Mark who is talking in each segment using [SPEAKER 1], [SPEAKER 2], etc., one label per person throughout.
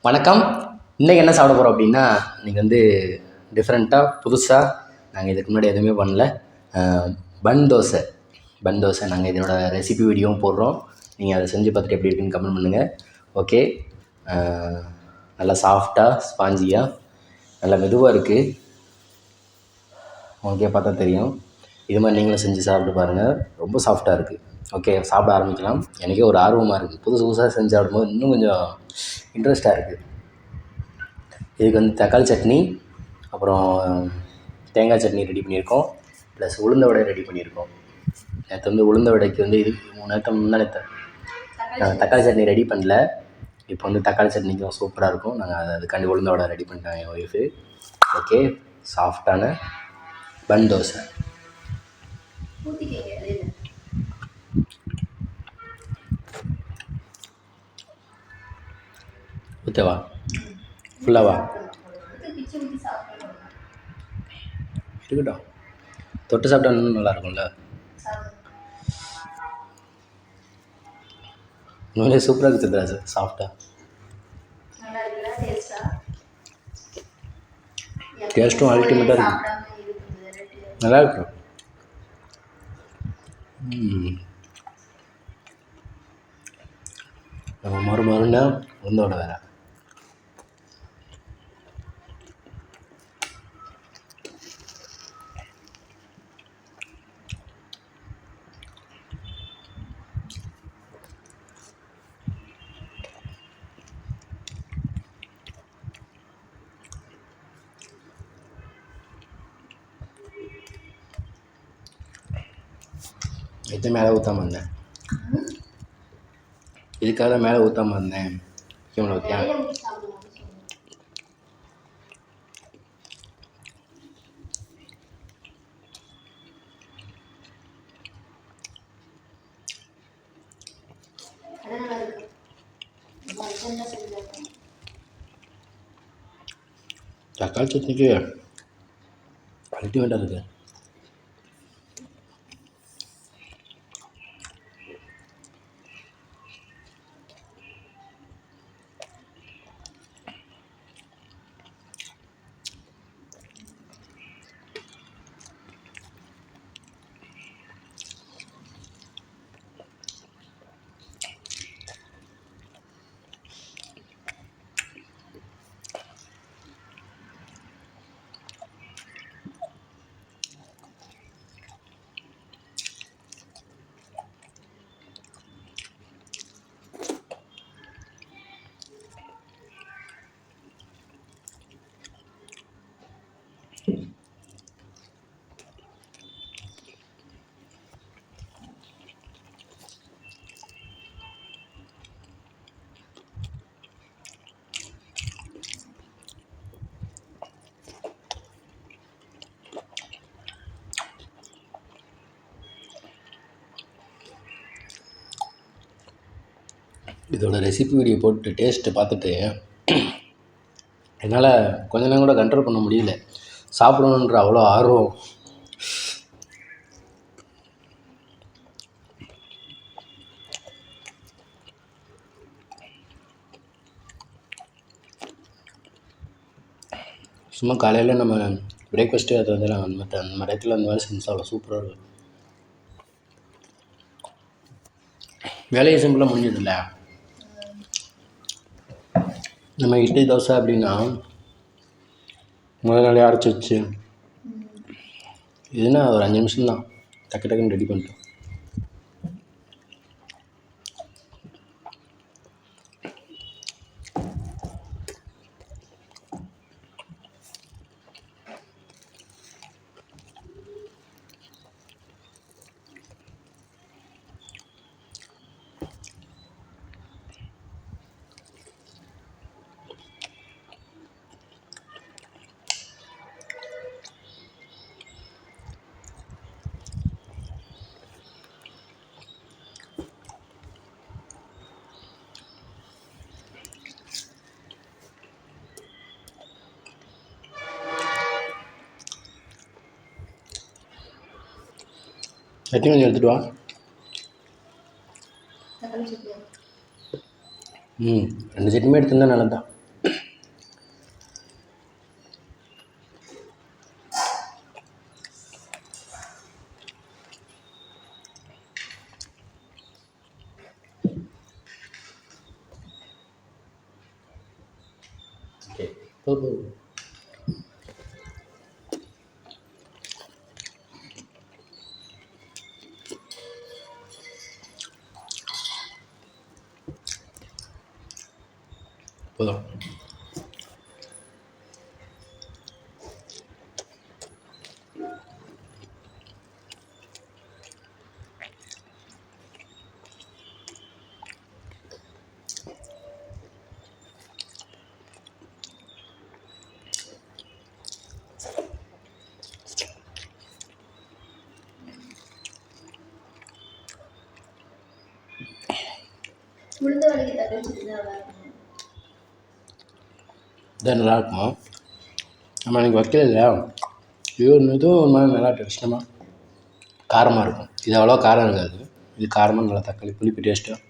[SPEAKER 1] வணக்கம். இன்றைக்கி என்ன சாப்பிட போகிறோம் அப்படின்னா, இன்றைக்கி வந்து டிஃப்ரெண்ட்டாக புதுசாக நாங்கள் இதுக்கு முன்னாடி எதுவுமே பண்ணல. பன் தோசை நாங்கள் இதனோட ரெசிபி வீடியோவும் போடுறோம். நீங்கள் அதை செஞ்சு பார்த்துட்டு எப்படி இருக்குன்னு கமெண்ட் பண்ணுங்கள். ஓகே. நல்லா சாஃப்டாக ஸ்பாஞ்சியாக நல்லா மெதுவாக இருக்குது. உங்களுக்கே பார்த்தா தெரியும். இது மாதிரி நீங்களும் செஞ்சு சாப்பிட்டு பாருங்கள். ரொம்ப சாஃப்டாக இருக்குது. ஓகே, சாப்பிட ஆரம்பிக்கலாம். எனக்கே ஒரு ஆர்வமாக இருக்குது. புதுசாக செஞ்சு சாப்பிடும்போது இன்னும் கொஞ்சம் இன்ட்ரெஸ்ட்டாக இருக்குது. இதுக்கு வந்து தக்காளி சட்னி, அப்புறம் தேங்காய் சட்னி ரெடி பண்ணியிருக்கோம். ப்ளஸ் உளுந்த வடை ரெடி பண்ணியிருக்கோம். நேற்று வந்து உளுந்த வடைக்கு வந்து நேற்று தக்காளி சட்னி ரெடி பண்ணல. இப்போ வந்து தக்காளி சட்னிக்கும் சூப்பராக இருக்கும். நாங்கள் அதுக்காண்டி உளுந்த வடை ரெடி பண்ணிட்டாங்க என் ஒய்ஃபு. ஓகே, சாஃப்டான பன் தோசை. ஊற்றவா? ஃபுல்லாவா? இருக்கட்டும். தொட்டு சாப்பிட்டா இன்னும் நல்லாயிருக்கும்ல. உண்மையிலே சூப்பராக இருக்குது சித்ராஜ். சாஃப்டாக டேஸ்ட்டும் அல்டிமேட்டாக இருக்குது. நல்லாயிருக்கு. நம்ம மறுமருன்னா உளுந்தோட வேறு. இது மேலே ஊற்றாம இருந்தேன். இதுக்காக மேலே ஊற்றாம இருந்தேன். இவனை ஊற்றியா? தக்காளி சட்னிக்கு அல்டிமேட்டாக இருக்குது. இதோட ரெசிபி வீடியோ போட்டு டேஸ்ட்டு பார்த்துட்டு என்னால் கொஞ்ச நேரம் கூட கண்ட்ரோல் பண்ண முடியல. சாப்பிடணுன்ற அவ்வளோ ஆர்வம். சும்மா காலையில் நம்ம பிரேக்ஃபாஸ்ட்டு அது வந்து நான் அந்த இடத்துல அந்த மாதிரி செஞ்சு சாப்பிட சூப்பராக இருக்கும். வேலையை சிம்பிளாக முடிஞ்சதில்ல. நம்ம இட்லி தோசை அப்படின்னா முதல் நாளே அரைச்சி வச்சு, இதுனா ஒரு 5 நிமிஷம் தான், டக்குன்னு ரெடி பண்ணிட்டோம். சட்னி கொஞ்சம் எடுத்துகிட்டு வா. 2 சட்னியுமே எடுத்துருந்தா நல்லது தான். போதும். போதும்.
[SPEAKER 2] உளுந்த வடைக்கு தக்காளி சட்னி நல்லா இருக்கும்.
[SPEAKER 1] இதான் நல்லாயிருக்குமா? நம்ம எனக்கு வைக்கல இல்லையா, இதுவும் ஒரு மாதிரி நல்லா டேஸ்டமாக காரமாக இருக்கும். இது அவ்வளோ காரம் இருக்காது, இது காரமாக நல்லா தக்காளி புளிப்பு டேஸ்ட்டாக.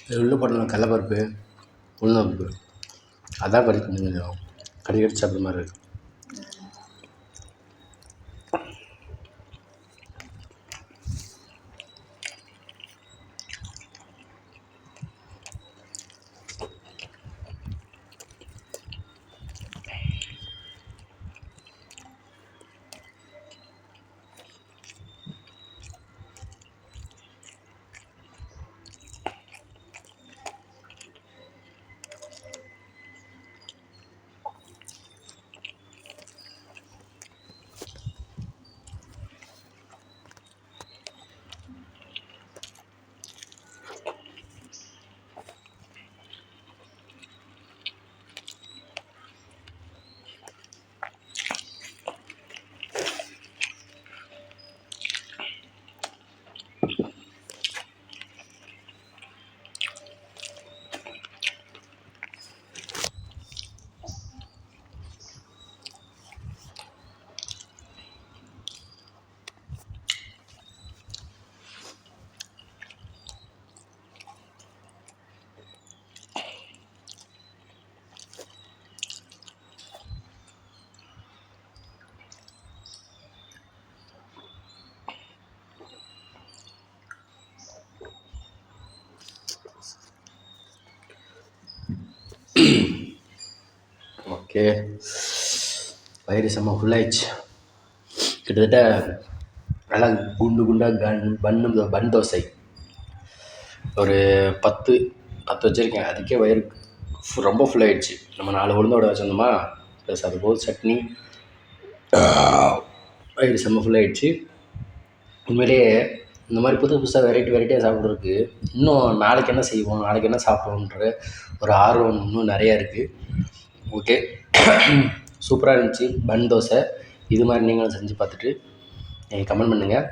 [SPEAKER 1] இது உள்ளே போடணும் கடலப்பருப்பு, உளுந்தம்பருப்பு, அதான் கொஞ்சம் கடிக்கடி சாப்பிட்ற மாதிரி இருக்குது. ஓகே, வயிறு செம்ம ஃபுல்லாகிடுச்சு. கிட்டத்தட்ட நல்லா குண்டு குண்டாக பன் தோசை ஒரு 10 வச்சுருக்கேன். அதுக்கே வயிறு ரொம்ப ஃபுல்லாகிடுச்சு. நம்ம 4 உளுந்த வடை வச்சுருந்தோமா, ப்ளஸ் அது போல் சட்னி, வயிறு செம்ம ஃபுல்லாகிடுச்சு. உண்மையிலேயே இந்த மாதிரி புதுசு புதுசாக வெரைட்டியாக சாப்பிட்றதுக்கு இன்னும் நாளைக்கு என்ன செய்வோம், நாளைக்கு என்ன சாப்பிடுவோன்ற ஒரு ஆர்வம் இன்னும் நிறையா இருக்குது. ஓகே, சூப்பராக இருந்துச்சு பன் தோசை. இது மாதிரி நீங்களும் செஞ்சு பார்த்துட்டு நீங்கள் கமெண்ட் பண்ணுங்கள்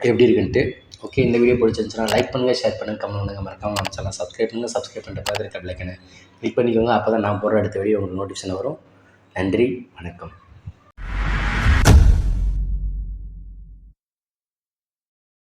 [SPEAKER 1] எப்படி இருக்குன்ட்டு. ஓகே, இந்த வீடியோ பிடிச்சிருந்துச்சுன்னா லைக் பண்ணுங்கள், ஷேர் பண்ணுங்கள், கமெண்ட் பண்ணுங்கள். மறக்காமல் நம்ம சேனல் சப்ஸ்கிரைப் பண்ணுங்கள். சப்ஸ்கிரைப் பண்ணிட்டு பார்த்துட்டு பெல் ஐக்கனை கிளிக் பண்ணிக்கோங்க. அப்போ தான் நான் போடுற அடுத்த வீடியோ உங்களுக்கு நோட்டிஃபிகேஷன் வரும். நன்றி, வணக்கம்.